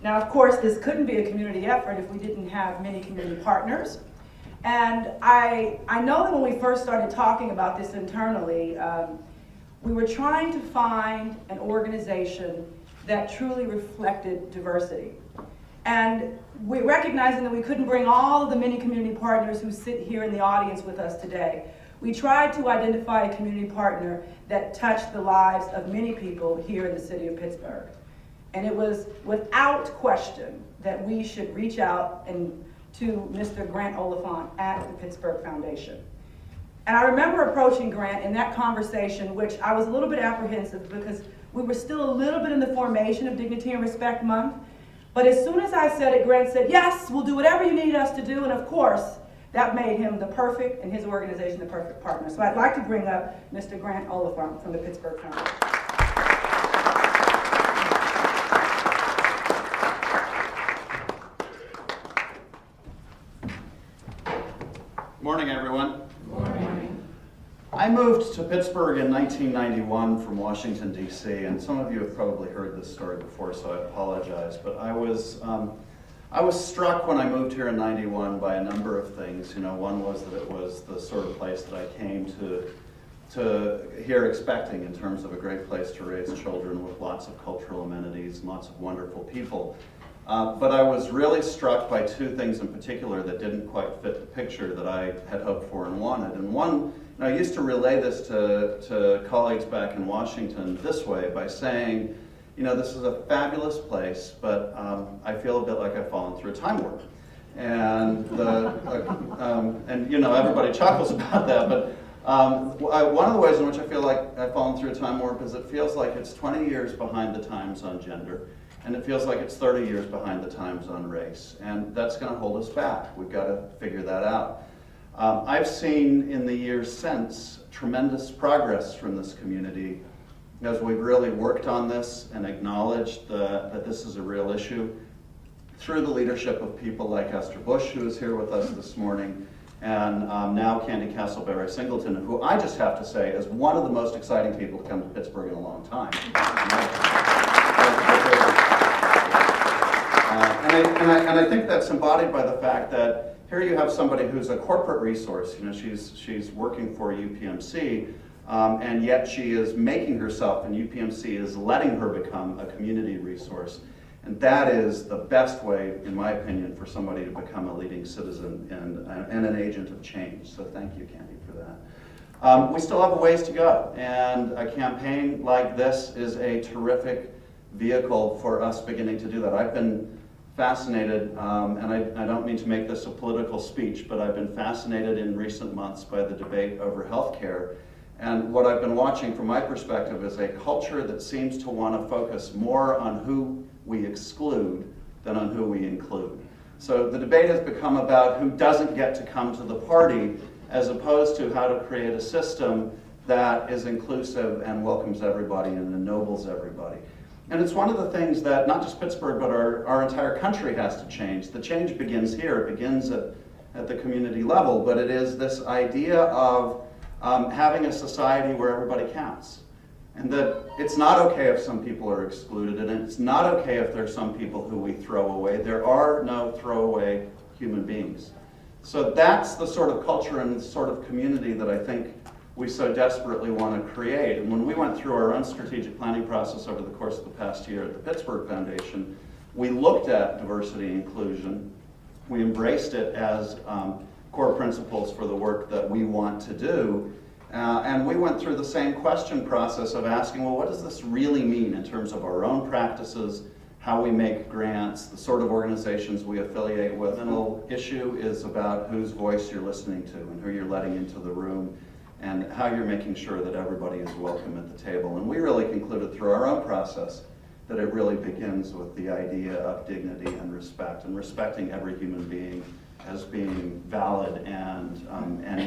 Now, of course, this couldn't be a community effort if we didn't have many community partners. And I know that when we first started talking about this internally, we were trying to find an organization that truly reflected diversity. And we recognizing that we couldn't bring all of the many community partners who sit here in the audience with us today, we tried to identify a community partner that touched the lives of many people here in the city of Pittsburgh. And it was without question that we should reach out to Mr. Grant Oliphant at the Pittsburgh Foundation. And I remember approaching Grant in that conversation, which I was a little bit apprehensive because we were still a little bit in the formation of Dignity and Respect Month. But as soon as I said it, Grant said, yes, we'll do whatever you need us to do. And of course, that made him the perfect, and his organization the perfect partner. So I'd like to bring up Mr. Grant Oliphant from the Pittsburgh Foundation. Morning, everyone. Morning. I moved to Pittsburgh in 1991 from Washington, D.C., and some of you have probably heard this story before, so I apologize. But I was struck when I moved here in 91 by a number of things. You know, one was that it was the sort of place that I came to here expecting in terms of a great place to raise children with lots of cultural amenities and lots of wonderful people. But I was really struck by two things in particular that didn't quite fit the picture that I had hoped for and wanted. And one, I used to relay this to colleagues back in Washington this way by saying, you know, this is a fabulous place, but I feel a bit like I've fallen through a time warp. And and you know, everybody chuckles about that, but one of the ways in which I feel like I've fallen through a time warp is it feels like it's 20 years behind the times on gender, and it feels like it's 30 years behind the times on race, and that's going to hold us back. We've got to figure that out. I've seen in the years since tremendous progress from this community as we've really worked on this and acknowledged that this is a real issue through the leadership of people like Esther Bush, who is here with us this morning, and now Candy Castleberry-Singleton, who I just have to say is one of the most exciting people to come to Pittsburgh in a long time. And I think that's embodied by the fact that here you have somebody who's a corporate resource. You know, she's working for UPMC, and yet she is making herself, and UPMC is letting her become a community resource. And that is the best way, in my opinion, for somebody to become a leading citizen and an agent of change. So thank you, Candy, for that. We still have a ways to go, and a campaign like this is a terrific vehicle for us beginning to do that. I've been fascinated, and I don't mean to make this a political speech, but I've been fascinated in recent months by the debate over healthcare. And what I've been watching from my perspective is a culture that seems to want to focus more on who we exclude than on who we include. So the debate has become about who doesn't get to come to the party, as opposed to how to create a system that is inclusive and welcomes everybody and ennobles everybody. And it's one of the things that not just Pittsburgh, but our entire country has to change. The change begins here. It begins at the community level, but it is this idea of having a society where everybody counts. And that it's not okay if some people are excluded, and it's not okay if there's some people who we throw away. There are no throwaway human beings. So that's the sort of culture and the sort of community that I think we so desperately want to create. And when we went through our own strategic planning process over the course of the past year at the Pittsburgh Foundation, we looked at diversity and inclusion. We embraced it as core principles for the work that we want to do. And we went through the same question process of asking, well, what does this really mean in terms of our own practices, how we make grants, the sort of organizations we affiliate with? And the issue is about whose voice you're listening to and who you're letting into the room, and how you're making sure that everybody is welcome at the table. And we really concluded through our own process that it really begins with the idea of dignity and respect, and respecting every human being as being valid and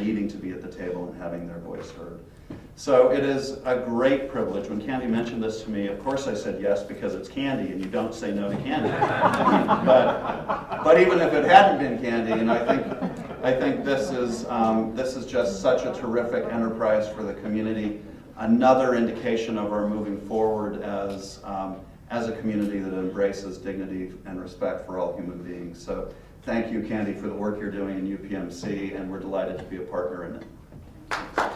needing to be at the table and having their voice heard. So it is a great privilege. When Candy mentioned this to me, of course I said yes, because it's Candy and you don't say no to Candy. but even if it hadn't been Candy, and I think this is just such a terrific enterprise for the community. Another indication of our moving forward as as a community that embraces dignity and respect for all human beings. So thank you, Candy, for the work you're doing in UPMC, and we're delighted to be a partner in it.